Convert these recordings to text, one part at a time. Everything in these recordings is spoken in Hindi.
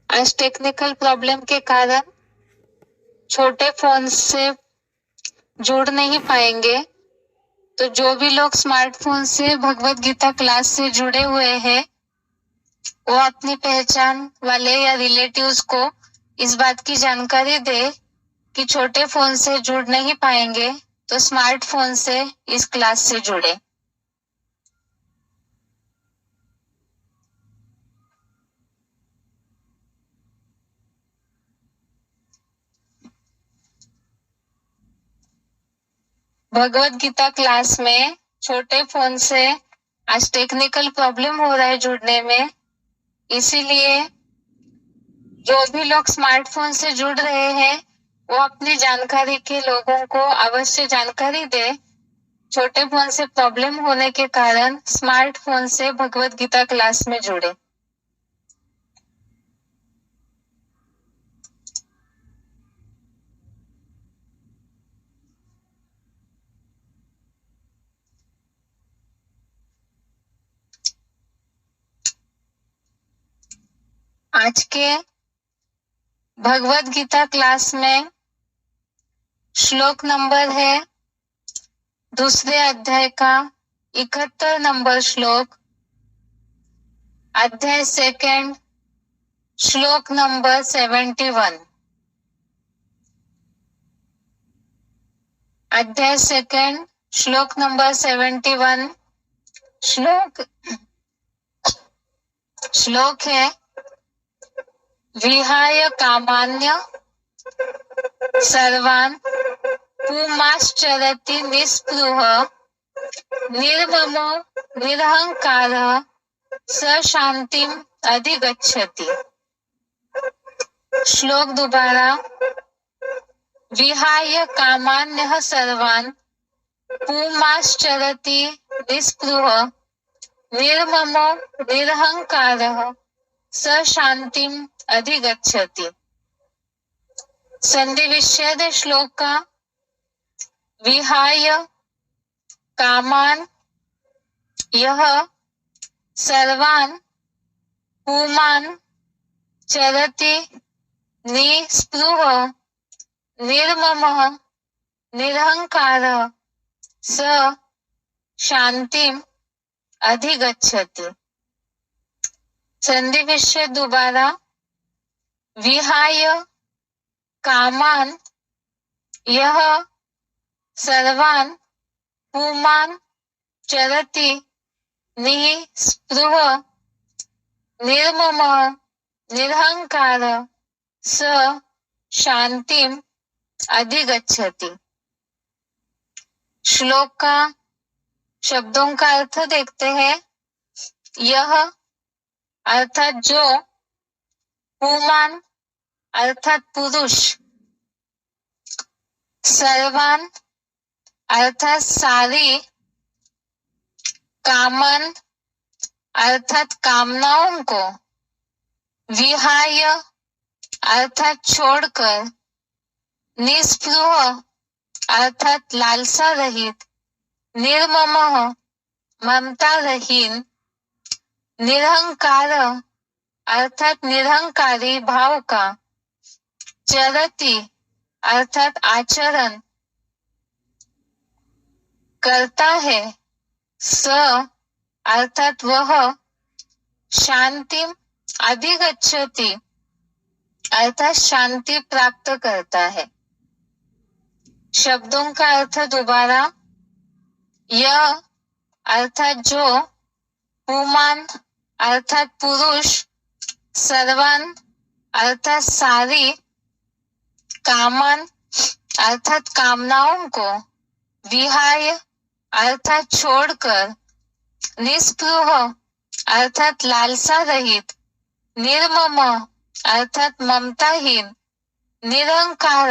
आज टेक्निकल प्रॉब्लम के कारण छोटे फोन से जुड़ नहीं पाएंगे, तो जो भी लोग स्मार्टफोन से भगवत गीता क्लास से जुड़े हुए हैं वो अपनी पहचान वाले या रिलेटिव्स को इस बात की जानकारी दे कि छोटे फोन से जुड़ नहीं पाएंगे तो स्मार्टफोन से इस क्लास से जुड़े। भगवत गीता क्लास में छोटे फोन से आज टेक्निकल प्रॉब्लम हो रहा है जुड़ने में, इसीलिए जो भी लोग स्मार्टफोन से जुड़ रहे हैं वो अपनी जानकारी के लोगों को अवश्य जानकारी दे। छोटे फोन से प्रॉब्लम होने के कारण स्मार्टफोन से भगवत गीता क्लास में जुड़े। आज के भगवत गीता क्लास में श्लोक नंबर है दूसरे अध्याय का 71 नंबर श्लोक, अध्याय सेकंड, श्लोक नंबर 71। अध्याय सेकंड, श्लोक नंबर 71। श्लोक है विहाय कामान्य सर्वान् पुमाश्चरति निस्पृह निर्ममो निरहंकारः स शांतिम अधिगच्छति। श्लोक दोबारा, विहाय कामान्यः सर्वान् पुमाश्चरति निस्पृह निर्ममो निरहंकारः स शांतिम अधिगच्छति। संधि विच्छेद श्लोक का विहाय कामान यह सर्वान पुमान चरति निस्पृह निर्ममः निरहंकारः स शांतिम अधिगच्छति। संधि विच्छेद दोबारा, विहाय कामान यह सर्वान पुमान चरति निस्पृह निर्ममः निरहंकारः स शांतिम अधिगच्छति। श्लोक का शब्दों का अर्थ देखते हैं। यह अर्थात जो, पुमान अर्थात पुरुष, सर्वान अर्थात सारी, कामन अर्थात कामनाओं को, विहाय अर्थात छोड़कर, निस्पृह अर्थात लालसा रहित, निर्ममः ममता रहीन, निरहंकार अर्थात निरहंकारी भाव का, चरति अर्थात आचरण करता है, स अर्थात वह, शांतिम अधिगच्छति अर्थात शांति प्राप्त करता है। शब्दों का अर्थ दोबारा, यह अर्थात जो, पुमान अर्थात पुरुष, सर्वान अर्थात सारी, कामन अर्थात कामनाओं को, विहाय अर्थात छोड़कर, निस्पृह अर्थात लालसा रहित, निर्मम अर्थात ममताहीन, निरहंकार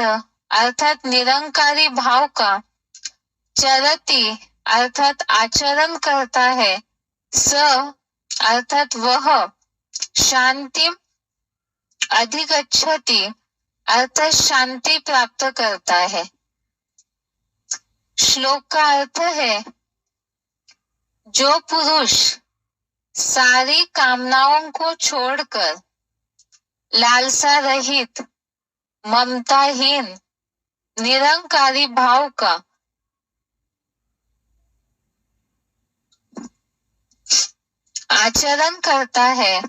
अर्थात निरहंकारी भाव का, चरति अर्थात आचरण करता है, स अर्थात वह, शांति अधिगच्छति अर्थात शांति प्राप्त करता है। श्लोक का अर्थ है जो पुरुष सारी कामनाओं को छोड़कर लालसा रहित, ममताहीन, निरंकारी भाव का आचरण करता है,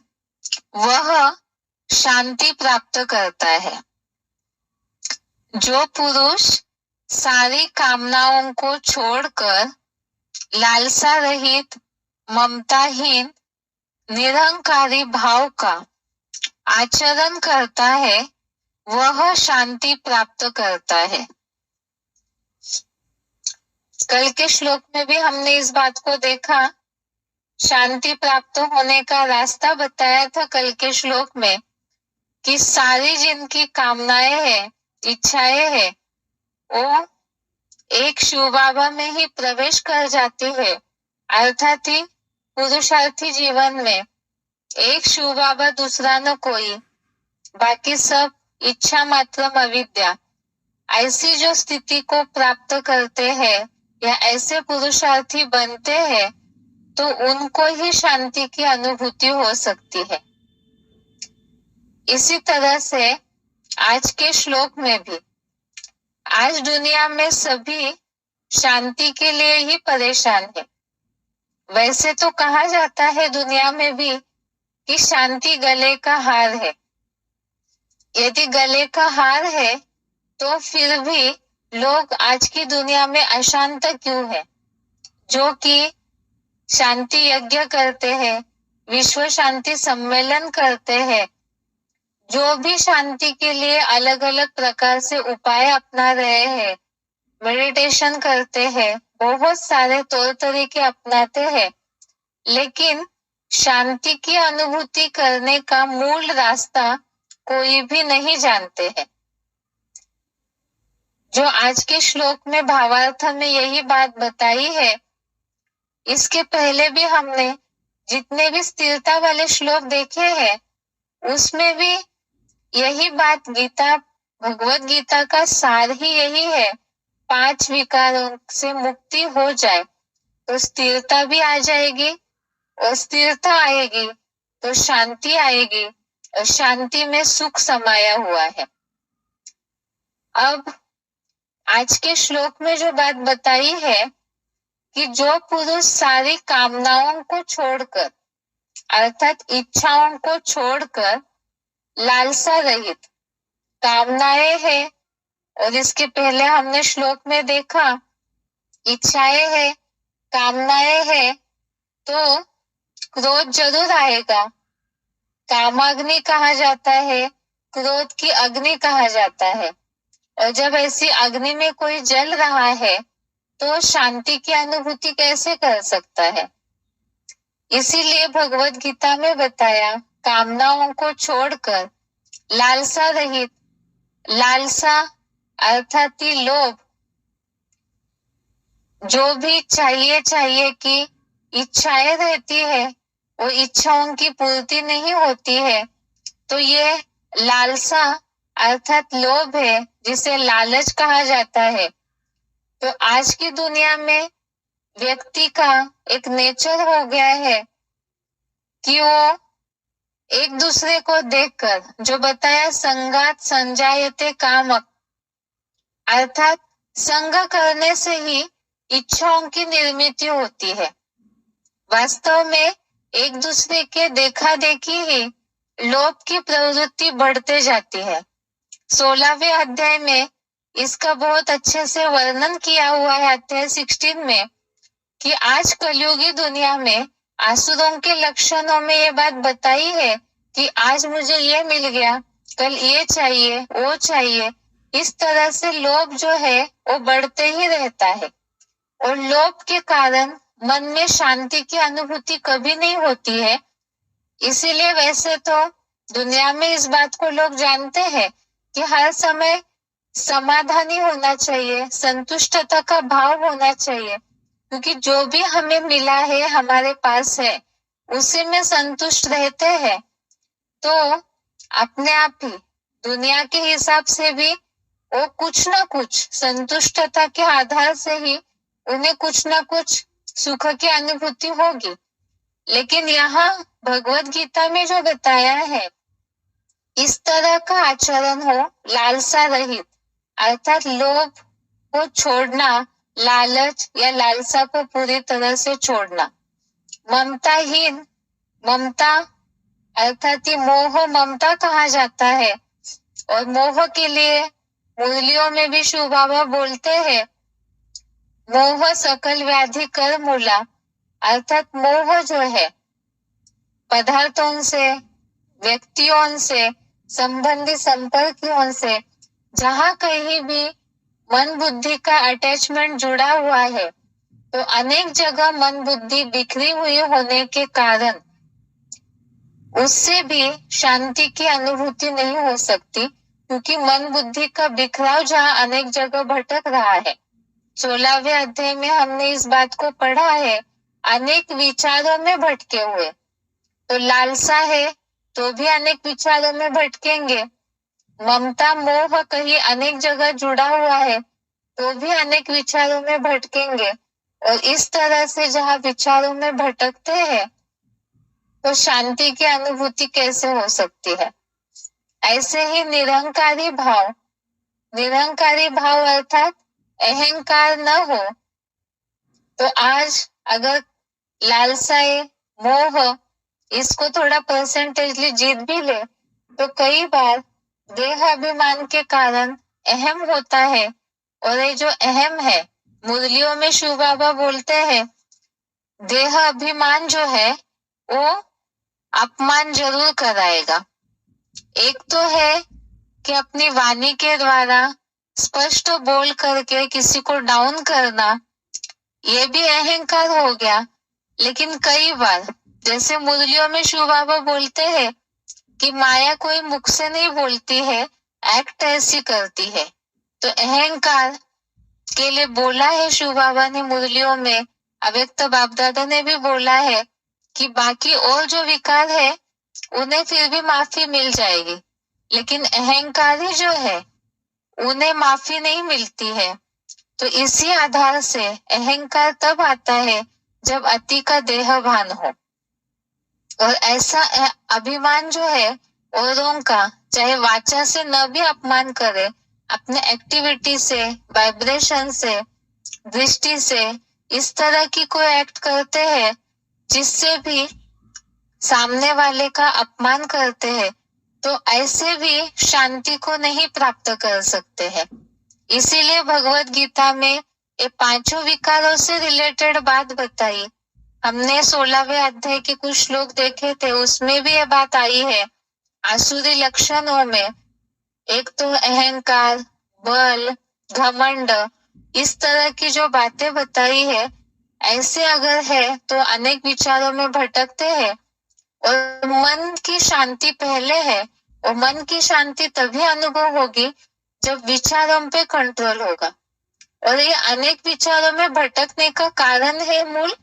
वह शांति प्राप्त करता है। जो पुरुष सारी कामनाओं को छोड़कर लालसा रहित, ममताहीन, निरंकारी भाव का आचरण करता है, वह शांति प्राप्त करता है। कल के श्लोक में भी हमने इस बात को देखा, शांति प्राप्त होने का रास्ता बताया था कल के श्लोक में, कि सारी जिनकी कामनाएं हैं, इच्छाएं हैं, वो एक शिव बाबा में ही प्रवेश कर जाती है। अर्थात ही पुरुषार्थी जीवन में एक शिव बाबा, दूसरा न कोई, बाकी सब इच्छा मात्र अविद्या, ऐसी जो स्थिति को प्राप्त करते हैं या ऐसे पुरुषार्थी बनते हैं, तो उनको ही शांति की अनुभूति हो सकती है। इसी तरह से आज के श्लोक में भी, आज दुनिया में सभी शांति के लिए ही परेशान है। वैसे तो कहा जाता है दुनिया में भी कि शांति गले का हार है। यदि गले का हार है तो फिर भी लोग आज की दुनिया में अशांत क्यों है? जो कि शांति यज्ञ करते हैं, विश्व शांति सम्मेलन करते हैं, जो भी शांति के लिए अलग अलग प्रकार से उपाय अपना रहे हैं, मेडिटेशन करते हैं, बहुत सारे तौर तरीके अपनाते हैं, लेकिन शांति की अनुभूति करने का मूल रास्ता कोई भी नहीं जानते हैं। जो आज के श्लोक में भावार्थ में यही बात बताई है, इसके पहले भी हमने जितने भी स्थिरता वाले श्लोक देखे हैं, उसमें भी यही बात, गीता, भगवत गीता का सार ही यही है, 5 विकारों से मुक्ति हो जाए तो स्थिरता भी आ जाएगी, और स्थिरता आएगी तो शांति आएगी, और शांति में सुख समाया हुआ है। अब आज के श्लोक में जो बात बताई है कि जो पुरुष सारी कामनाओं को छोड़कर, अर्थात इच्छाओं को छोड़कर लालसा रहित, कामनाएं है, और इसके पहले हमने श्लोक में देखा इच्छाएं है, कामनाएं है, तो क्रोध जरूर आएगा। कामाग्नि कहा जाता है, क्रोध की अग्नि कहा जाता है, और जब ऐसी अग्नि में कोई जल रहा है तो शांति की अनुभूति कैसे कर सकता है? इसीलिए भगवत गीता में बताया, कामनाओं को छोड़कर लालसा रहित, लालसा अर्थात ही लोभ, जो भी चाहिए कि इच्छाएं रहती है, वो इच्छाओं की पूर्ति नहीं होती है, तो ये लालसा अर्थात लोभ है, जिसे लालच कहा जाता है। तो आज की दुनिया में व्यक्ति का एक नेचर हो गया है कि वो एक दूसरे को देखकर, जो बताया संगात संजायते कामक, अर्थात संग करने से ही इच्छाओं की निर्मित होती है। वास्तव में एक दूसरे के देखा देखी ही लोभ की प्रवृत्ति बढ़ते जाती है। 16वें अध्याय में इसका बहुत अच्छे से वर्णन किया हुआ है, अध्याय 16 में, कि आज कलयुगी दुनिया में आसुरों के लक्षणों में ये बात बताई है कि आज मुझे ये मिल गया, कल ये चाहिए, वो चाहिए। इस तरह से लोभ जो है वो बढ़ते ही रहता है, और लोभ के कारण मन में शांति की अनुभूति कभी नहीं होती है। इसीलिए वैसे तो दुनिया में इस बात को लोग जानते हैं कि हर समय समाधानी होना चाहिए, संतुष्टता का भाव होना चाहिए, क्योंकि जो भी हमें मिला है, हमारे पास है, उसी में संतुष्ट रहते हैं, तो अपने आप ही दुनिया के हिसाब से भी वो कुछ ना कुछ संतुष्टता के आधार से ही उन्हें कुछ ना कुछ सुख की अनुभूति होगी। लेकिन यहाँ भगवत गीता में जो बताया है, इस तरह का आचरण हो लालसा रहित, अर्थात लोभ को छोड़ना, लालच या लालसा को पूरी तरह से छोड़ना। ममताहीन, ममता अर्थात ये मोह ममता कहा जाता है, और मोह के लिए मूलियों में भी शिव बाबा बोलते हैं, मोह सकल व्याधि कर मूला, अर्थात मोह जो है पदार्थों से, व्यक्तियों से, संबंधी संपर्कों से, जहां कहीं भी मन बुद्धि का अटैचमेंट जुड़ा हुआ है, तो अनेक जगह मन बुद्धि बिखरी हुई होने के कारण उससे भी शांति की अनुभूति नहीं हो सकती, क्योंकि मन बुद्धि का बिखराव जहां अनेक जगह भटक रहा है। 16वें अध्याय में हमने इस बात को पढ़ा है, अनेक विचारों में भटके हुए। तो लालसा है तो भी अनेक विचारों में भटकेंगे, ममता मोह कहीं अनेक जगह जुड़ा हुआ है तो भी अनेक विचारों में भटकेंगे, और इस तरह से जहां विचारों में भटकते हैं तो शांति की अनुभूति कैसे हो सकती है। ऐसे ही निरहंकारी भाव, निरहंकारी भाव अर्थात अहंकार न हो, तो आज अगर लालसाए मोह इसको थोड़ा परसेंटेजली जीत भी ले, तो कई बार देह अभिमान के कारण अहम होता है, और ये जो अहम है, मुरलियों में शिव बाबा बोलते हैं, देह अभिमान जो है वो अपमान जरूर कराएगा। एक तो है कि अपनी वाणी के द्वारा स्पष्ट बोल करके किसी को डाउन करना, ये भी अहंकार हो गया। लेकिन कई बार जैसे मुरलियों में शिव बाबा बोलते हैं कि माया कोई मुख से नहीं बोलती है, एक्ट ऐसी करती है। तो अहंकार के लिए बोला है शिव बाबा ने मुरलियों में, अव्यक्त बाप दादा ने भी बोला है कि बाकी और जो विकार है उन्हें फिर भी माफी मिल जाएगी, लेकिन अहंकारी जो है उन्हें माफी नहीं मिलती है। तो इसी आधार से अहंकार तब आता है जब अति का देह भान हो, और ऐसा अभिमान जो है औरों का, चाहे वाचा से न भी अपमान करे, अपने एक्टिविटी से, वाइब्रेशन से, दृष्टि से इस तरह की कोई एक्ट करते हैं जिससे भी सामने वाले का अपमान करते हैं, तो ऐसे भी शांति को नहीं प्राप्त कर सकते हैं। इसीलिए भगवत गीता में ये पांचों विकारों से रिलेटेड बात बताई। हमने 16वें अध्याय के कुछ श्लोक देखे थे, उसमें भी ये बात आई है। आसुरी लक्षणों में एक तो अहंकार, बल, घमंड, इस तरह की जो बातें बताई है, ऐसे अगर है तो अनेक विचारों में भटकते हैं, और मन की शांति पहले है, और मन की शांति तभी अनुभव होगी जब विचारों पे कंट्रोल होगा। और ये अनेक विचारों में भटकने का कारण है मूल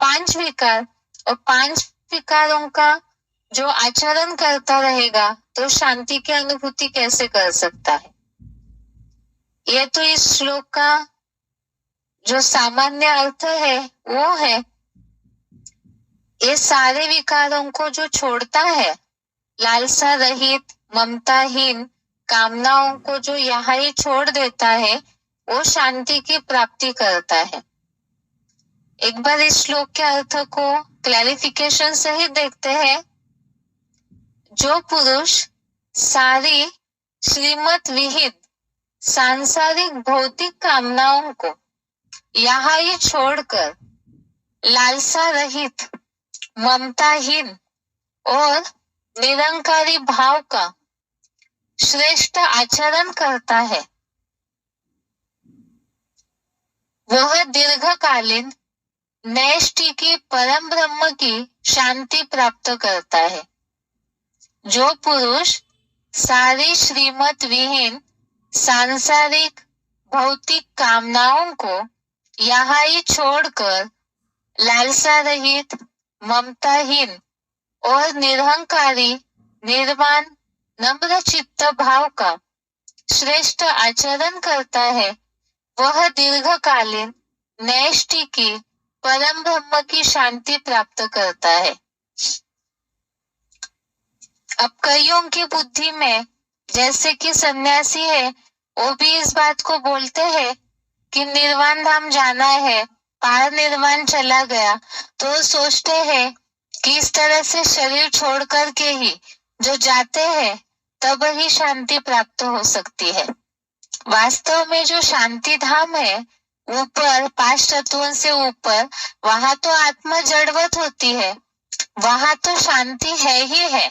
5 विकार, और 5 विकारों का जो आचरण करता रहेगा तो शांति की अनुभूति कैसे कर सकता है। ये तो इस श्लोक का जो सामान्य अर्थ है वो है, ये सारे विकारों को जो छोड़ता है, लालसा रहित, ममताहीन, कामनाओं को जो यहाँ ही छोड़ देता है, वो शांति की प्राप्ति करता है। एक बार इस श्लोक के अर्थ को क्लैरिफिकेशन सहित देखते हैं। जो पुरुष सारी श्रीमत विहित सांसारिक भौतिक कामनाओं को यहाँ ही छोड़कर लालसा रहित, ममताहीन और निरंकारी भाव का श्रेष्ठ आचरण करता है, वह दीर्घकालीन नैष्ठि की परम ब्रह्म की शांति प्राप्त करता है। जो पुरुष सारी श्रीमत विहीन सांसारिक भौतिक कामनाओं को यहाँ ही छोड़कर लालसा रहित, ममताहीन और निरहंकारी, निर्वाण, नम्र चित्त भाव का श्रेष्ठ आचरण करता है, वह दीर्घकालीन नैष्ठि की परम ब्रह्म की शांति प्राप्त करता है। अब कईयों की बुद्धि में, जैसे कि सन्यासी है, वो भी इस बात को बोलते हैं कि निर्वाण धाम जाना है, पार निर्वाण चला गया, तो सोचते हैं कि इस तरह से शरीर छोड़ कर के ही जो जाते हैं तब ही शांति प्राप्त हो सकती है। वास्तव में जो शांति धाम है, ऊपर 5 तत्वों से ऊपर, वहां तो आत्मा जड़वत होती है, वहां तो शांति है ही है।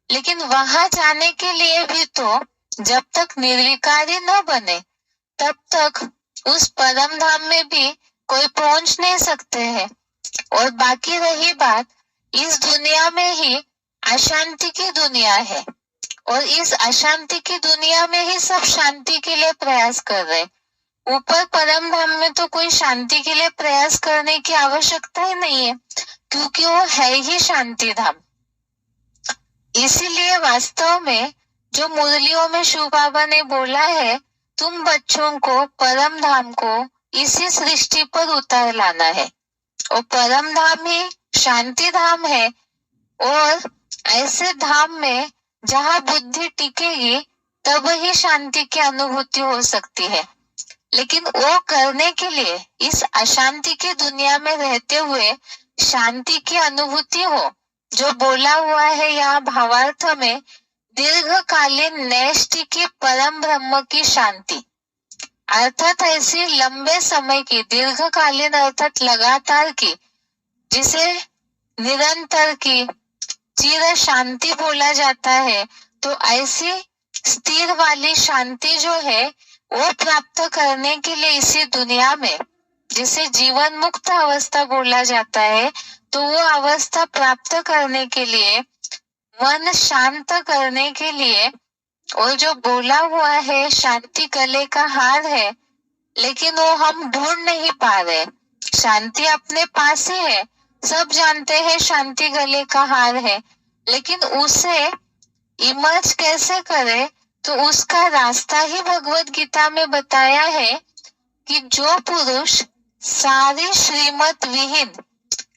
लेकिन वहां जाने के लिए भी तो जब तक निर्विकारी न बने तब तक उस परम धाम में भी कोई पहुंच नहीं सकते हैं। और बाकी रही बात, इस दुनिया में ही अशांति की दुनिया है और इस अशांति की दुनिया में ही सब शांति के लिए प्रयास कर रहे। ऊपर परम धाम में तो कोई शांति के लिए प्रयास करने की आवश्यकता ही नहीं है, क्योंकि वो है ही शांति धाम। इसीलिए वास्तव में जो मुरलियों में शिव बाबा ने बोला है, तुम बच्चों को परम धाम को इसी सृष्टि पर उतार लाना है, और परम धाम ही शांति धाम है। और ऐसे धाम में जहाँ बुद्धि टिकेगी तब ही शांति की अनुभूति हो सकती है। लेकिन वो करने के लिए इस अशांति की दुनिया में रहते हुए शांति की अनुभूति हो, जो बोला हुआ है यहाँ भावार्थ में, दीर्घकालीन नैष्ठि की परम ब्रह्म की शांति, अर्थात ऐसी लंबे समय की, दीर्घकालीन अर्थात लगातार की, जिसे निरंतर की चिर शांति बोला जाता है। तो ऐसी स्थिर वाली शांति जो है वो प्राप्त करने के लिए इसी दुनिया में, जिसे जीवन मुक्त अवस्था बोला जाता है, तो वो अवस्था प्राप्त करने के लिए, मन शांत करने के लिए, और जो बोला हुआ है शांति गले का हार है, लेकिन वो हम ढूंढ नहीं पा रहे। शांति अपने पास ही है, सब जानते हैं शांति गले का हार है, लेकिन उसे इमर्ज कैसे करे, तो उसका रास्ता ही भगवत गीता में बताया है कि जो पुरुष सारी श्रीमत विहीन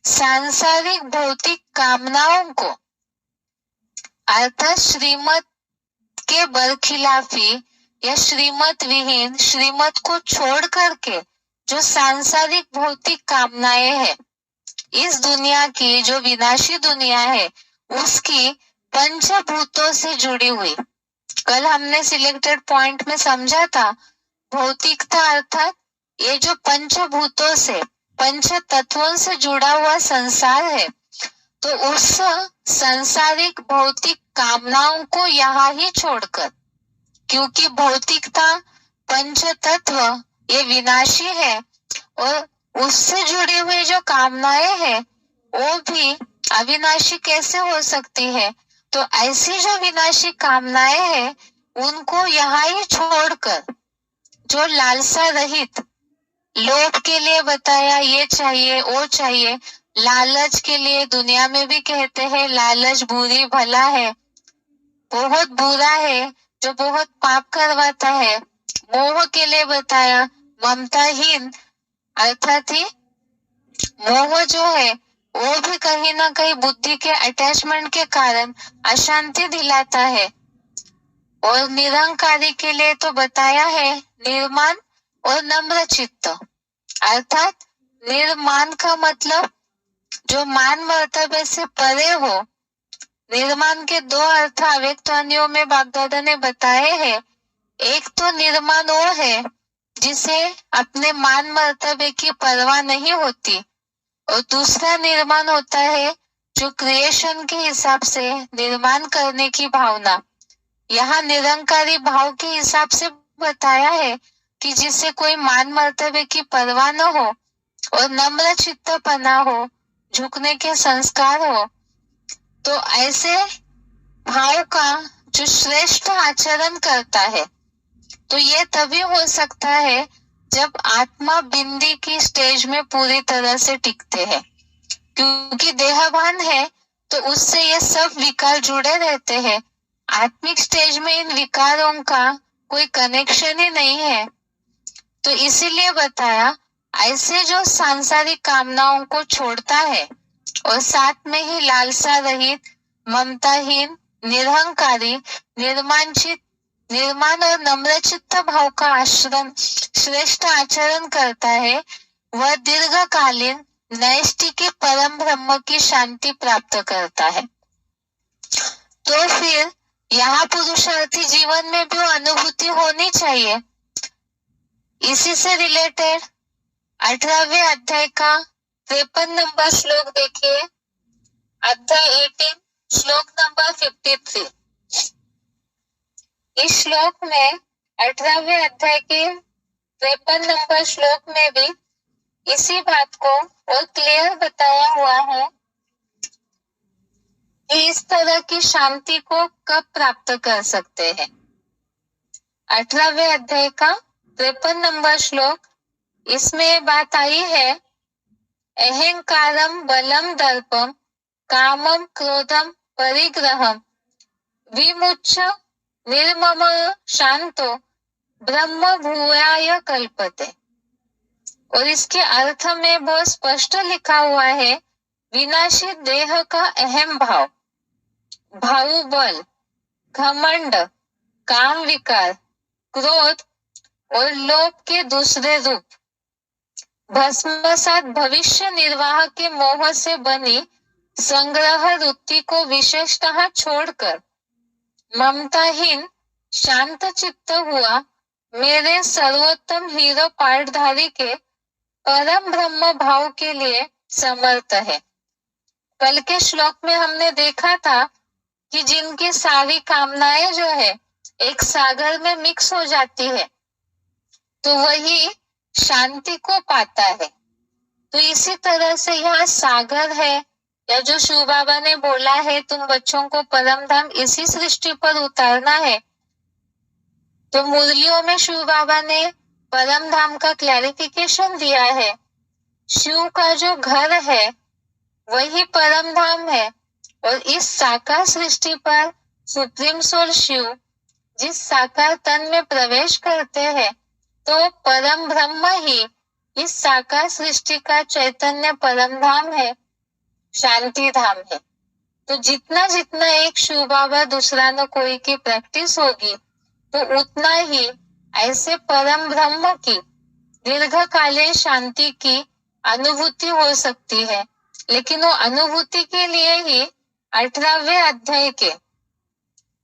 सांसारिक भौतिक कामनाओं को, अर्थात श्रीमत के बरखिलाफी या श्रीमत विहीन, श्रीमत को छोड़ करके जो सांसारिक भौतिक कामनाएं हैं, इस दुनिया की जो विनाशी दुनिया है उसकी पंचभूतों से जुड़ी हुई, कल हमने सिलेक्टेड पॉइंट में समझा था, भौतिकता अर्थात ये जो पंचभूतों से, पंच तत्वों से जुड़ा हुआ संसार है, तो उस संसारिक भौतिक कामनाओं को यहाँ ही छोड़कर, क्योंकि भौतिकता, पंच तत्व ये विनाशी है, और उससे जुड़ी हुई जो कामनाएं हैं वो भी अविनाशी कैसे हो सकती है। तो ऐसी जो विनाशी कामनाएं हैं उनको यहाँ ही छोड़कर, जो लालसा रहित, लोभ के लिए बताया ये चाहिए वो चाहिए, लालच के लिए दुनिया में भी कहते हैं लालच बुरी भला है, बहुत बुरा है, जो बहुत पाप करवाता है। मोह के लिए बताया ममताहीन, अर्थात ही मोह जो है वो भी कहीं ना कहीं बुद्धि के अटैचमेंट के कारण अशांति दिलाता है। और निरंकारी के लिए तो बताया है निर्माण और नम्र चित्त, अर्थात निर्माण का मतलब जो मान मर्तबे से परे हो। निर्माण के दो अर्थ अव्यक्तवाणियों में बागदादा ने बताए हैं। एक तो निर्माण वो है जिसे अपने मान मर्तबे की परवाह नहीं होती, और दूसरा निर्माण होता है जो क्रिएशन के हिसाब से निर्माण करने की भावना। यहाँ निरंकारी भाव के हिसाब से बताया है कि जिसे कोई मान मर्तबे की परवाह न हो और नम्र चित्तपना हो, झुकने के संस्कार हो, तो ऐसे भाव का जो श्रेष्ठ आचरण करता है, तो ये तभी हो सकता है जब आत्मा बिंदी की स्टेज में पूरी तरह से टिकते हैं, क्योंकि देहभान है तो उससे ये सब विकार जुड़े रहते हैं। आत्मिक स्टेज में इन विकारों का कोई कनेक्शन ही नहीं है। तो इसीलिए बताया ऐसे जो सांसारिक कामनाओं को छोड़ता है और साथ में ही लालसा रहित, ममताहीन निरहंकारी, निर्माण और नम्रचित्त भाव का आश्रम श्रेष्ठ आचरण करता है, वह दीर्घकालीन नैष्ठिक परम ब्रह्म की शांति प्राप्त करता है। तो फिर यहाँ पुरुषार्थी जीवन में भी अनुभूति होनी चाहिए। इसी से रिलेटेड 18वें अध्याय का 53 नंबर श्लोक देखिए। अध्याय 18 श्लोक नंबर 53। इस श्लोक में 18वें अध्याय के 53 नंबर श्लोक में भी इसी बात को और क्लियर बताया हुआ है कि इस तरह की शांति को कब प्राप्त कर सकते हैं। 18वें अध्याय का 53 नंबर श्लोक, इसमें ये बात आई है, अहंकारम बलम दर्पम कामम क्रोधम परिग्रहम विमुच्य निर्मम शांतो ब्रह्म भूयाय कल्पते। और इसके अर्थ में बहुत स्पष्ट लिखा हुआ है, विनाशी देह का अहम भाव, बाहुबल, घमंड, काम विकार, क्रोध और लोभ के दूसरे रूप, भस्मसात भविष्य निर्वाह के मोह से बनी संग्रह वृत्ति को विशेषतः छोड़कर ममताहीन शांत चित्त हुआ मेरे सर्वोत्तम हीरो पाठधारी के परम ब्रह्म भाव के लिए समर्थ है। कल के श्लोक में हमने देखा था कि जिनकी सारी कामनाएं जो है एक सागर में मिक्स हो जाती है तो वही शांति को पाता है। तो इसी तरह से यहाँ सागर है, या जो शिव बाबा ने बोला है तुम बच्चों को परम धाम इसी सृष्टि पर उतारना है, तो मुरलियों में शिव बाबा ने परम धाम का क्लैरिफिकेशन दिया है। शिव का जो घर है वही परम धाम है, और इस साकार सृष्टि पर सुप्रीम सोल शिव जिस साकार तन में प्रवेश करते हैं तो परम ब्रह्म ही इस साकार सृष्टि का चैतन्य परम धाम है, शांति धाम है। तो जितना जितना एक शिव बाबा दूसरा न कोई की प्रैक्टिस होगी तो उतना ही ऐसे परम ब्रह्म की दीर्घकालीन शांति की अनुभूति हो सकती है। लेकिन वो अनुभूति के लिए ही 18वें अध्याय के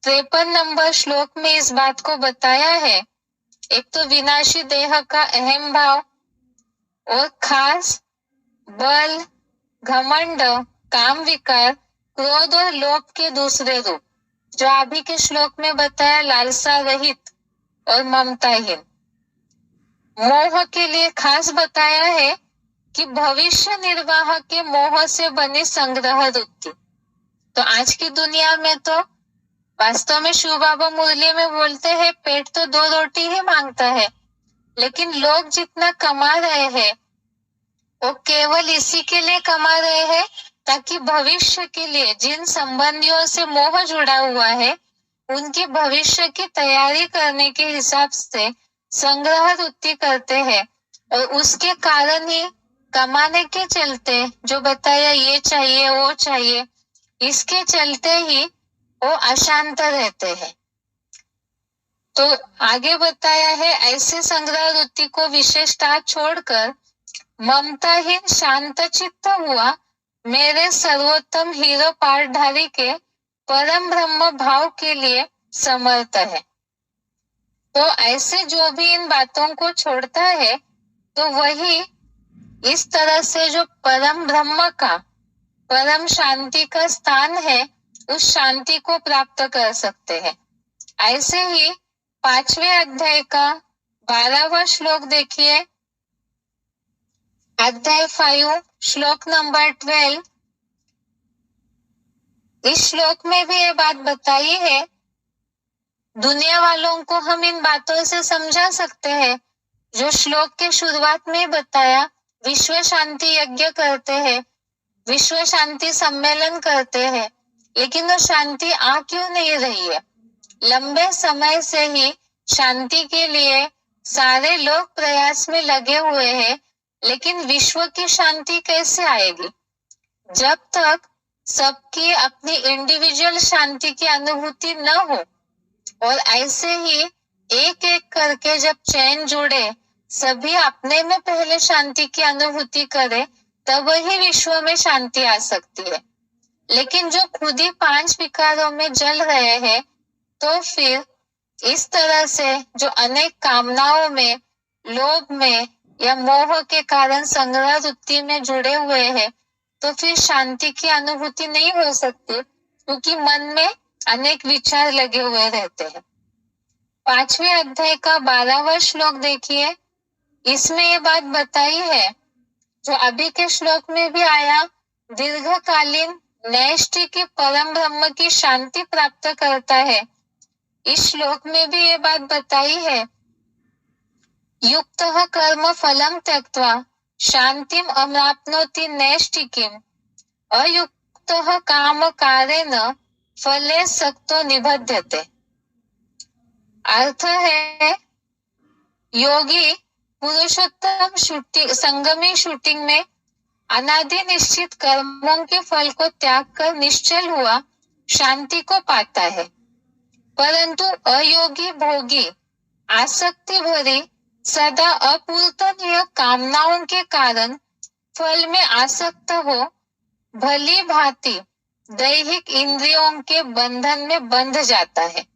53 नंबर श्लोक में इस बात को बताया है। एक तो विनाशी देह का अहम भाव, और खास बल, घमंड, काम विकार, क्रोध और लोभ के दूसरे रूप, जो अभी के श्लोक में बताया लालसा रहित और ममताहीन। मोह के लिए खास बताया है कि भविष्य निर्वाह के मोह से बनी संग्रह वृत्ति। तो आज की दुनिया में तो वास्तव में शिव बाबा मुरली में बोलते हैं पेट तो 2 रोटी ही मांगता है, लेकिन लोग जितना कमा रहे हैं वो केवल इसी के लिए कमा रहे हैं ताकि भविष्य के लिए जिन संबंधियों से मोह जुड़ा हुआ है उनके भविष्य की तैयारी करने के हिसाब से संग्रह वृत्ति करते हैं, और उसके कारण ही कमाने के चलते जो बताया ये चाहिए वो चाहिए, इसके चलते ही वो अशांत रहते हैं। तो आगे बताया है ऐसे संग्रह वृत्ति को विशेषता छोड़कर ममताहीन शांत चित्त हुआ मेरे सर्वोत्तम हीरो पाठधारी के परम ब्रह्म भाव के लिए समर्थ है। तो ऐसे जो भी इन बातों को छोड़ता है तो वही इस तरह से जो परम ब्रह्म का परम शांति का स्थान है उस शांति को प्राप्त कर सकते हैं। ऐसे ही 5वें अध्याय का 12वां श्लोक देखिए। अध्याय 5 श्लोक नंबर 12। इस श्लोक में भी ये बात बताई है। दुनिया वालों को हम इन बातों से समझा सकते हैं जो श्लोक के शुरुआत में बताया, विश्व शांति यज्ञ करते हैं, विश्व शांति सम्मेलन करते हैं, लेकिन वो शांति आ क्यों नहीं रही है। लंबे समय से ही शांति के लिए सारे लोग प्रयास में लगे हुए हैं, लेकिन विश्व की शांति कैसे आएगी जब तक सबकी अपनी इंडिविजुअल शांति की अनुभूति न हो, और ऐसे ही एक एक करके जब चैन जुड़े, सभी अपने में पहले शांति की अनुभूति करे, तब ही विश्व में शांति आ सकती है। लेकिन जो खुद ही 5 विकारों में जल रहे हैं, तो फिर इस तरह से जो अनेक कामनाओं में, लोभ में या मोह के कारण संग्रह वृत्ति में जुड़े हुए हैं, तो फिर शांति की अनुभूति नहीं हो सकती, क्योंकि मन में अनेक विचार लगे हुए रहते हैं। 5वें अध्याय का 12वां श्लोक देखिए। इसमें ये बात बताई है जो अभी के श्लोक में भी आया, दीर्घकालीन नैष्ठि की परम ब्रह्म की शांति प्राप्त करता है। इस श्लोक में भी ये बात बताई है, युक्तः कर्म फलम त्यक्त्वा शांतिम अमाप्नोति नैष्ठिकीम अयुक्तः काम कारेण फले सक्तो निबध्यते। अर्थ है, योगी पुरुषोत्तम संगमी शूटिंग में अनादि निश्चित कर्मों के फल को त्याग कर निश्चल हुआ शांति को पाता है, परंतु अयोगी भोगी आसक्ति भरी सदा अपूर्णनीय कामनाओं के कारण फल में आसक्त हो भली भांति दैहिक इंद्रियों के बंधन में बंध जाता है।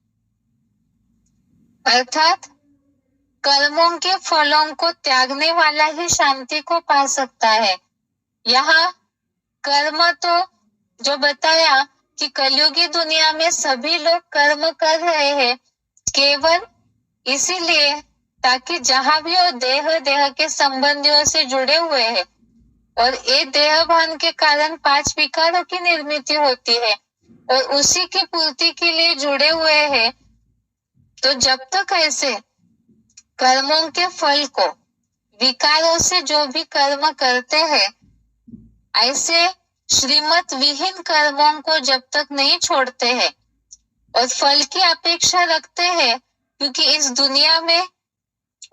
अर्थात कर्मों के फलों को त्यागने वाला ही शांति को पा सकता है। यहाँ कर्म तो जो बताया कि कलयुगी दुनिया में सभी लोग कर्म कर रहे हैं केवल इसीलिए ताकि जहां भी वो देह के संबंधियों से जुड़े हुए हैं, और ये देह भान के कारण 5 विकारों की निर्मित होती है, और उसी की पूर्ति के लिए जुड़े हुए हैं। तो जब तक ऐसे कर्मों के फल को विकारों से जो भी कर्म करते हैं, ऐसे श्रीमत विहीन कर्मों को जब तक नहीं छोड़ते हैं और फल की अपेक्षा रखते हैं, क्योंकि इस दुनिया में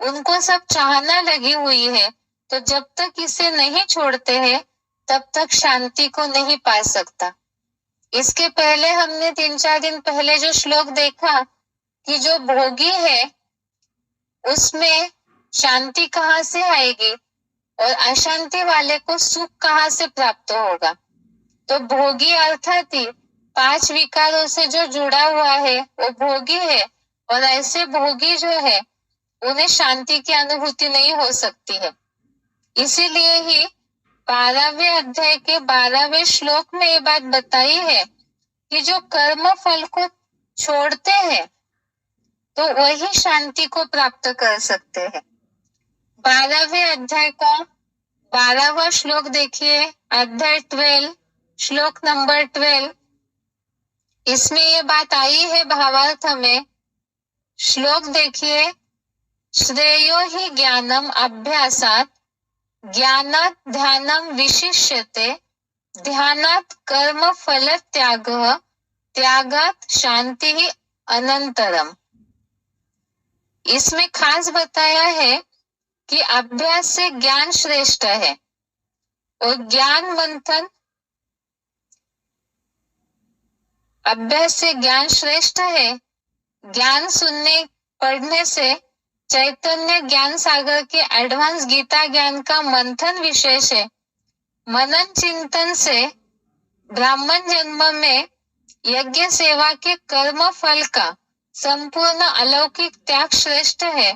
उनको सब चाहना लगी हुई है, तो जब तक इसे नहीं छोड़ते हैं तब तक शांति को नहीं पा सकता। इसके पहले हमने 3-4 दिन पहले जो श्लोक देखा कि जो भोगी है उसमें शांति कहाँ से आएगी और अशांति वाले को सुख कहाँ से प्राप्त होगा। तो भोगी अर्थात ही 5 विकारों से जो जुड़ा हुआ है वो भोगी है, और ऐसे भोगी जो है उन्हें शांति की अनुभूति नहीं हो सकती है। इसीलिए ही 12वें अध्याय के 12वें श्लोक में ये बात बताई है कि जो कर्म फल को छोड़ते हैं तो वही शांति को प्राप्त कर सकते हैं। 12वें अध्याय का 12वां श्लोक देखिए, अध्याय 12 श्लोक नंबर 12। इसमें ये बात आई है भावार्थ में। श्लोक देखिए, श्रेयो हि ज्ञानम अभ्यासात ज्ञानात ध्यानम विशिष्यते ध्यानात कर्म फल त्यागः त्यागात शांति ही अनंतरम। इसमें खास बताया है कि अभ्यास से ज्ञान श्रेष्ठ है, और ज्ञान मंथन अभ्यास से ज्ञान श्रेष्ठ है। ज्ञान सुनने पढ़ने से चैतन्य ज्ञान सागर के एडवांस गीता ज्ञान का मंथन विशेष है। मनन चिंतन से ब्राह्मण जन्म में यज्ञ सेवा के कर्म फल का संपूर्ण अलौकिक त्याग श्रेष्ठ है,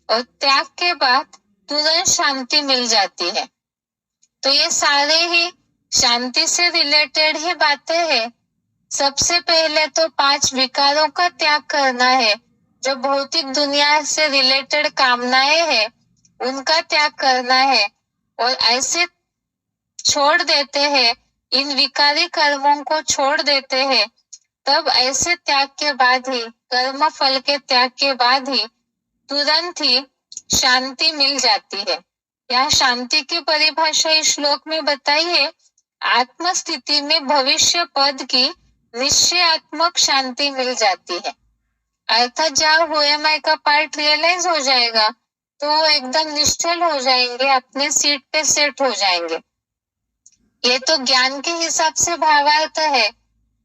और त्याग के बाद तुरंत शांति मिल जाती है। तो ये सारे ही शांति से रिलेटेड ही बातें हैं। सबसे पहले तो 5 विकारों का त्याग करना है, जो भौतिक दुनिया से रिलेटेड कामनाएं हैं उनका त्याग करना है, और ऐसे छोड़ देते हैं, इन विकारी कर्मों को छोड़ देते हैं, तब ऐसे त्याग के बाद ही, कर्म फल के त्याग के बाद ही तुरंत ही शांति मिल जाती है। यहाँ शांति की परिभाषा इस श्लोक में बताई है, आत्म स्थिति में भविष्य पद की निश्चयात्मक शांति मिल जाती है। अर्थात जहाँ OMI का पार्ट रियलाइज हो जाएगा तो वो एकदम निश्चल हो जाएंगे, अपने सीट पे सेट हो जाएंगे। ये तो ज्ञान के हिसाब से भावार्थ है,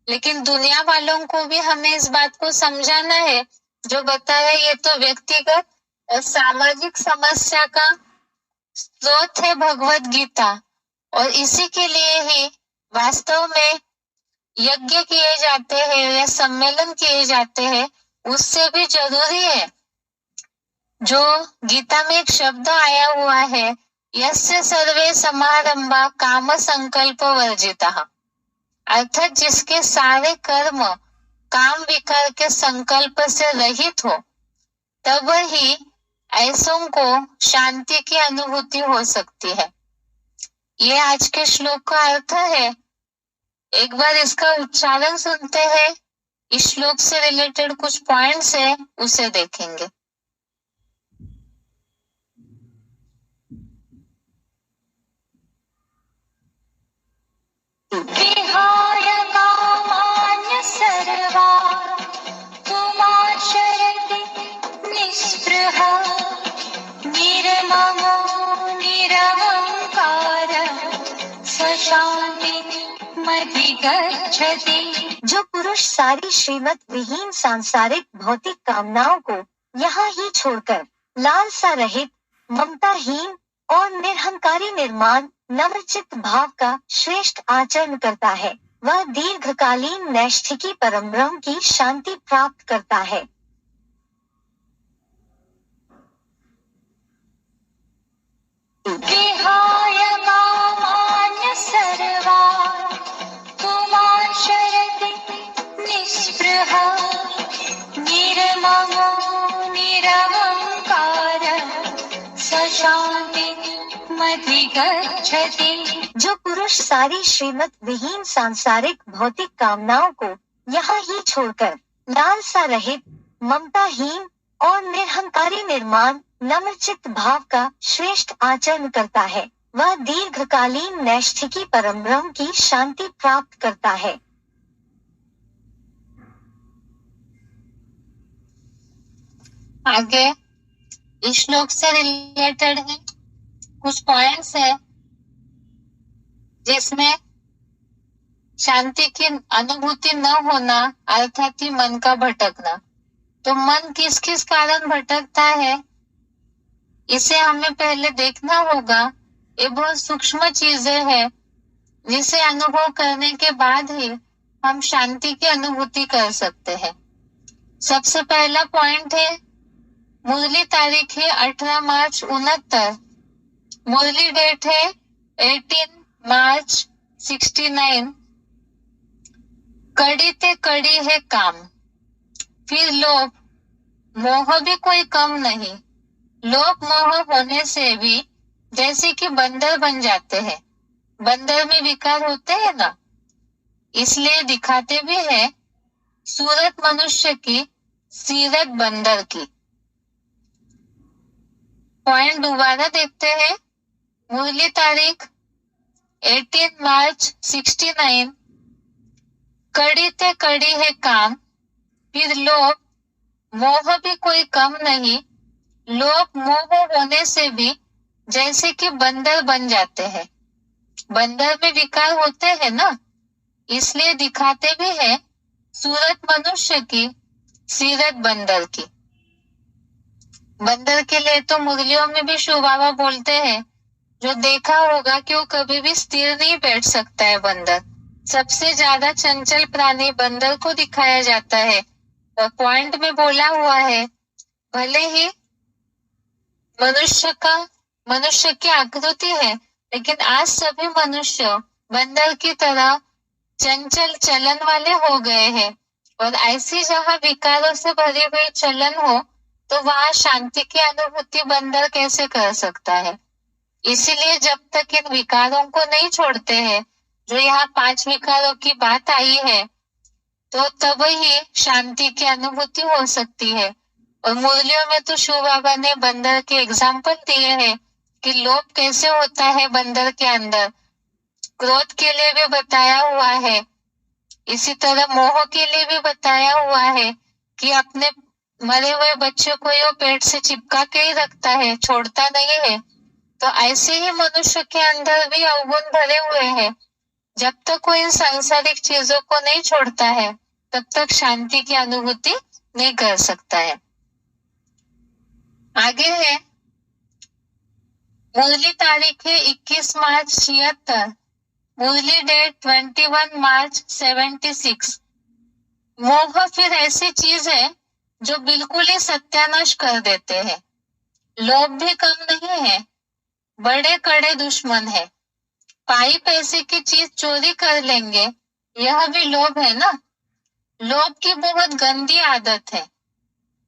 लेकिन दुनिया वालों को भी हमें इस बात को समझाना है। जो बताया ये तो व्यक्तिगत और सामाजिक समस्या का स्रोत है भगवत गीता, और इसी के लिए ही वास्तव में यज्ञ किए जाते हैं या सम्मेलन किए जाते हैं, उससे भी जरूरी है। जो गीता में एक शब्द आया हुआ है, यस्य सर्वे समारंभा काम संकल्प वर्जितः, अर्थात जिसके सारे कर्म काम विकार के संकल्प से रहित हो, तब ही ऐसों को शांति की अनुभूति हो सकती है। ये आज के श्लोक का अर्थ है। एक बार इसका उच्चारण सुनते हैं। इस श्लोक से रिलेटेड कुछ पॉइंट्स है, उसे देखेंगे। विहाय कामान्य सर्वा तुमाचरति निःस्पृह निर्ममो निरहंकार स्वशान्तिमधिगच्छति। जो पुरुष सारी श्रीमत विहीन सांसारिक भौतिक कामनाओं को यहाँ ही छोड़कर लालसा रहित, ममताहीन और निरहंकारी निर्माण नम्रचित्त भाव का श्रेष्ठ आचरण करता है, वह दीर्घकालीन नैष्ठिकी परम ब्रह्म की शांति प्राप्त करता है। विहाय कामान्य सर्वा तुमाचरति निःस्पृह निर्ममो निरहंकार स्वशान्तिमधिगच्छति। जो पुरुष सारी श्रीमत विहीन सांसारिक भौतिक कामनाओं को यहाँ ही छोड़कर लालसा रहित, ममताहीन और निरहंकारी निर्माण नम्रचित्त भाव का श्रेष्ठ आचरण करता है, वह दीर्घकालीन नैष्ठिकी परम ब्रह्म की शांति प्राप्त करता है। आगे इस श्लोक से रिलेटेड है कुछ पॉइंट्स है, जिसमें शांति की अनुभूति न होना अर्थात ही मन का भटकना। तो मन किस किस कारण भटकता है, इसे हमें पहले देखना होगा। ये बहुत सूक्ष्म चीजें हैं, जिसे अनुभव करने के बाद ही हम शांति की अनुभूति कर सकते हैं। सबसे पहला पॉइंट है, मुरली तारीख है 18 मार्च 69, मुरली डेट है 18 मार्च 69। कड़ी ते कड़ी है काम, फिर लोभ मोह भी कोई कम नहीं। लोभ मोह होने से भी जैसे कि बंदर बन जाते हैं। बंदर में विकार होते हैं ना, इसलिए दिखाते भी है सूरत मनुष्य की, सीरत बंदर की। पॉइंट दोबारा देखते हैं। मुरली तारीख 18 मार्च 69, कड़ी ते कड़ी है काम, फिर लोभ मोह भी कोई कम नहीं। लोभ मोह होने से भी जैसे कि बंदर बन जाते हैं। बंदर में विकार होते हैं ना, इसलिए दिखाते भी है सूरत मनुष्य की, सीरत बंदर की। बंदर के लिए तो मुरलियों में भी शिव बाबा बोलते हैं, जो देखा होगा कि वो कभी भी स्थिर नहीं बैठ सकता है। बंदर सबसे ज्यादा चंचल प्राणी बंदर को दिखाया जाता है, और पॉइंट में बोला हुआ है, भले ही मनुष्य की आकृति है, लेकिन आज सभी मनुष्य बंदर की तरह चंचल चलन वाले हो गए हैं। और ऐसी जहाँ विकारों से भरी हुई चलन हो, तो वहां शांति की अनुभूति बंदर कैसे कर सकता है। इसीलिए जब तक इन विकारों को नहीं छोड़ते हैं, जो यहाँ 5 विकारों की बात आई है, तो तब ही शांति की अनुभूति हो सकती है। और मुरलियों में तो शिव बाबा ने बंदर के एग्जाम्पल दिए हैं कि लोभ कैसे होता है बंदर के अंदर। क्रोध के लिए भी बताया हुआ है, इसी तरह मोह के लिए भी बताया हुआ है कि अपने मरे हुए बच्चे को यो पेट से चिपका के ही रखता है, छोड़ता नहीं है। तो ऐसे ही मनुष्य के अंदर भी अवगुण भरे हुए हैं, जब तक वो इन सांसारिक चीजों को नहीं छोड़ता है तब तक शांति की अनुभूति नहीं कर सकता है। आगे है, मुरली तारीख है 21 मार्च 76, मुरली डेट 21 मार्च 76। मोह फिर ऐसी चीज है जो बिल्कुल ही सत्यानाश कर देते हैं। लोभ भी कम नहीं है, बड़े कड़े दुश्मन है। पाई पैसे की चीज चोरी कर लेंगे, यह भी लोभ है ना। लोभ की बहुत गंदी आदत है।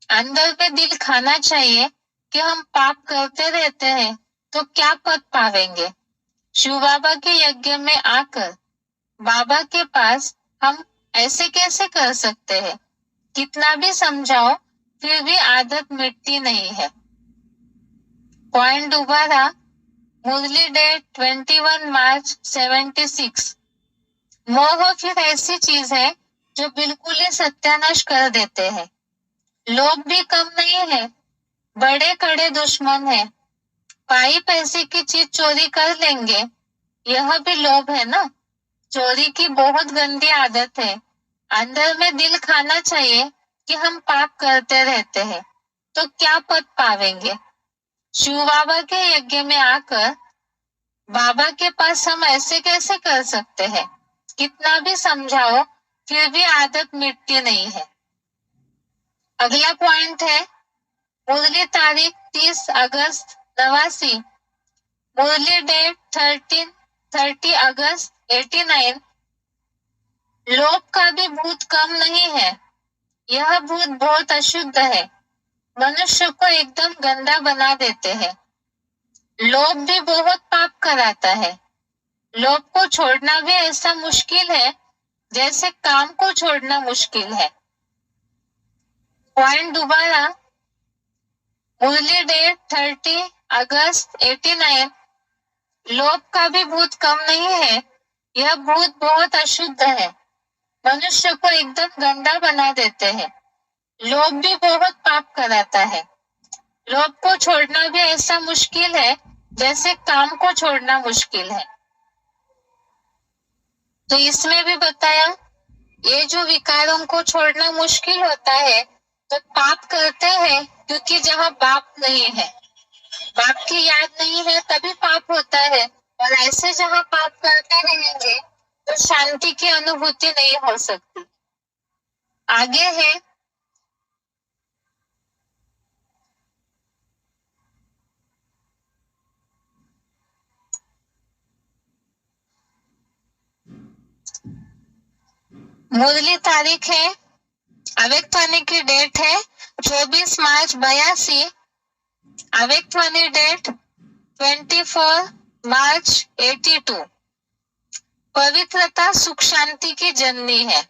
अंदर में दिल खाना चाहिए कि हम पाप करते रहते हैं तो क्या पद पावेंगे। शिव बाबा के यज्ञ में आकर बाबा के पास हम ऐसे कैसे कर सकते हैं। कितना भी समझाओ फिर भी आदत मिटती नहीं है। पॉइंट दोबारा, मुरली डेट 21 मार्च 76। मोह फिर ऐसी चीज है जो बिल्कुल ही सत्यानाश कर देते हैं। लोभ भी कम नहीं है, बड़े कड़े दुश्मन है। पाई पैसे की चीज चोरी कर लेंगे, यह भी लोभ है ना। चोरी की बहुत गंदी आदत है। अंदर में दिल खाना चाहिए कि हम पाप करते रहते हैं तो क्या पद पावेंगे। शिव बाबा के यज्ञ में आकर बाबा के पास हम ऐसे कैसे कर सकते हैं। कितना भी समझाओ फिर भी आदत मिटती नहीं है। अगला पॉइंट है, मुरली तारीख 30 अगस्त 89, मुरली डेट 30 अगस्त 89। लोभ का भी भूत कम नहीं है, यह भूत बहुत अशुद्ध है। मनुष्य को एकदम गंदा बना देते हैं। लोभ भी बहुत पाप कराता है। लोभ को छोड़ना भी ऐसा मुश्किल है जैसे काम को छोड़ना मुश्किल है। पॉइंट दोबारा, मुरली डेट 30 अगस्त 89। लोभ का भी भूत कम नहीं है, यह भूत बहुत अशुद्ध है। मनुष्य को एकदम गंदा बना देते हैं। लोभ भी बहुत पाप कराता है। लोभ को छोड़ना भी ऐसा मुश्किल है जैसे काम को छोड़ना मुश्किल है। तो इसमें भी बताया, ये जो विकारों को छोड़ना मुश्किल होता है तो पाप करते हैं क्योंकि जहाँ बाप नहीं है, बाप की याद नहीं है तभी पाप होता है। और ऐसे जहाँ पाप करते रहेंगे तो शांति की अनुभूति नहीं हो सकती। आगे है, मुरली तारीख है, अव्यक्तवाणी की डेट है 24 मार्च 82, अव्यक्तवाणी डेट 24 मार्च 82। पवित्रता सुख शांति की जननी है,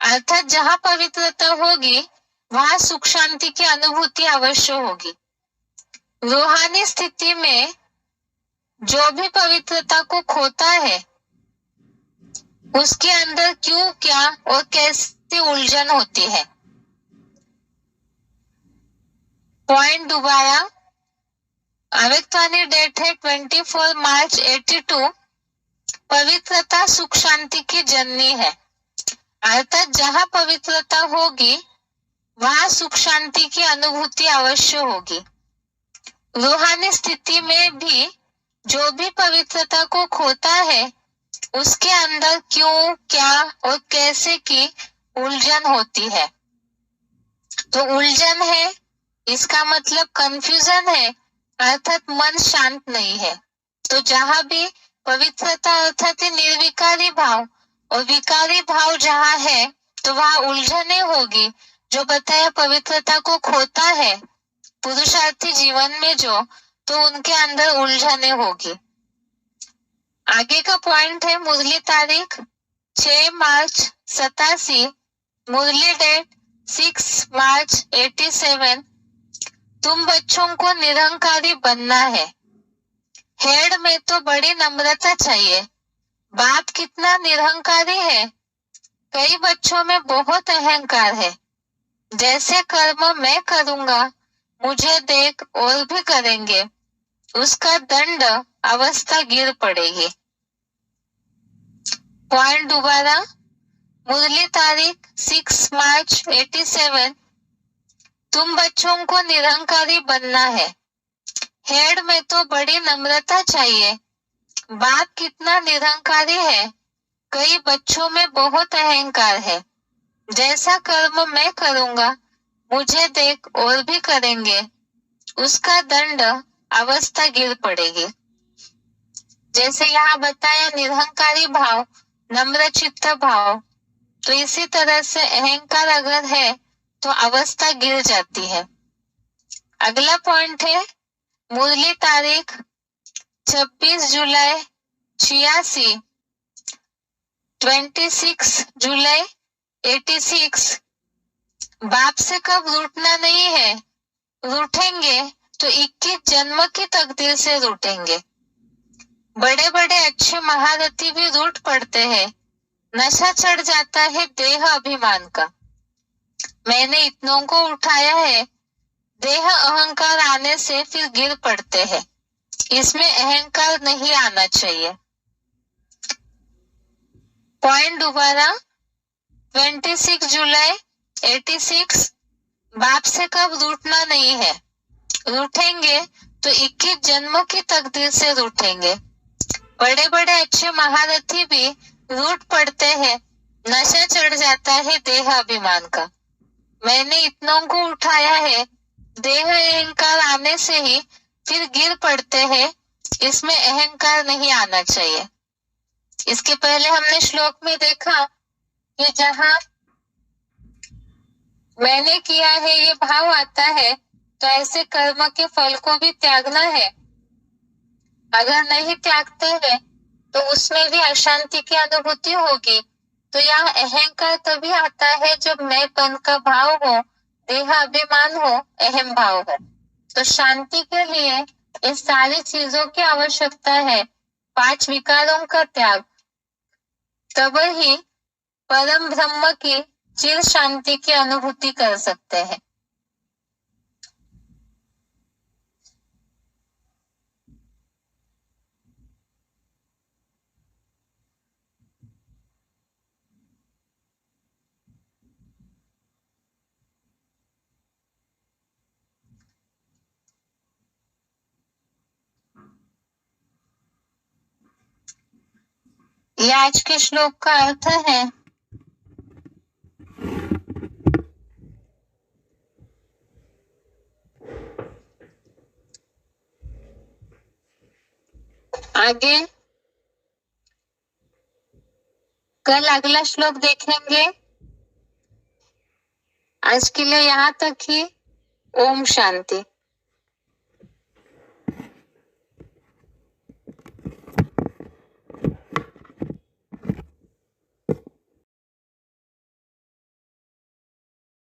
अर्थात जहाँ पवित्रता होगी वहाँ सुख शांति की अनुभूति अवश्य होगी। रूहानी स्थिति में जो भी पवित्रता को खोता है उसके अंदर क्यों, क्या और कैसी उलझन होती है। पॉइंट दोबारा, अव्यक्तवाणी डेट है 24 मार्च 82। पवित्रता सुख शांति की जननी है, अर्थात जहाँ पवित्रता होगी वहाँ सुख शांति की अनुभूति अवश्य होगी। रूहानी स्थिति में भी जो भी पवित्रता को खोता है उसके अंदर क्यों, क्या और कैसे की उलझन होती है। तो उलझन है, इसका मतलब कंफ्यूजन है, अर्थात मन शांत नहीं है। तो जहाँ भी पवित्रता अर्थात निर्विकारी भाव और विकारी भाव जहाँ है तो वहाँ उलझने होगी। जो बताया पवित्रता को खोता है पुरुषार्थी जीवन में जो, तो उनके अंदर उलझने होगी। आगे का पॉइंट है, मुरली तारीख 6 मार्च 87, मुरली डेट 6 मार्च 87। तुम बच्चों को निरंकारी बनना है। हेड में तो बड़ी नम्रता चाहिए। बाप कितना निरंकारी है। कई बच्चों में बहुत अहंकार है। जैसे कर्म मैं करूंगा मुझे देख और भी करेंगे, उसका दंड अवस्था गिर पड़ेगी। पॉइंट दोबारा, मुरली तारीख 6 मार्च 87। तुम बच्चों को निरहंकारी बनना है। हेड में तो बड़ी नम्रता चाहिए। बाप कितना निरहंकारी है। कई बच्चों में बहुत अहंकार है। जैसा कर्म मैं करूंगा, मुझे देख और भी करेंगे, उसका दंड अवस्था गिर पड़ेगी। जैसे यहाँ बताया निरहंकारी भाव, नम्र चित्त भाव, तो इसी तरह से अहंकार अगर है तो अवस्था गिर जाती है। अगला पॉइंट है, मुरली तारीख 26 जुलाई 86, 26 जुलाई 86। बाप से कब रूठना नहीं है। रूठेंगे तो 21 जन्म की तकदीर से रूठेंगे। बड़े बड़े अच्छे महारथी भी रूठ पड़ते हैं। नशा चढ़ जाता है देह अभिमान का। मैंने इतनों को उठाया है। देह अहंकार आने से फिर गिर पड़ते हैं। इसमें अहंकार नहीं आना चाहिए। पॉइंट दोबारा, 26 जुलाई 86। बाप से कब रूठना नहीं है। रूठेंगे तो 21 जन्मों की तकदीर से रूठेंगे। बड़े बड़े अच्छे महारथी भी रूठ पड़ते हैं। नशा चढ़ जाता है देह अभिमान का। मैंने इतनों को उठाया है। देह अहंकार आने से ही फिर गिर पड़ते हैं। इसमें अहंकार नहीं आना चाहिए। इसके पहले हमने श्लोक में देखा कि जहां मैंने किया है ये भाव आता है तो ऐसे कर्म के फल को भी त्यागना है। अगर नहीं त्यागते हैं तो उसमें भी अशांति की अनुभूति होगी। तो यहाँ अहंकार तभी आता है जब मैंपन का भाव हो, देह अभिमान हो, अहम भाव हो। तो शांति के लिए इस सारी चीजों की आवश्यकता है। 5 विकारों का त्याग, तब ही परम ब्रह्म की चिर शांति की अनुभूति कर सकते हैं। ये आज के श्लोक का अर्थ है। आगे कल अगला श्लोक देखेंगे। आज के लिए यहाँ तक ही। ओम शांति।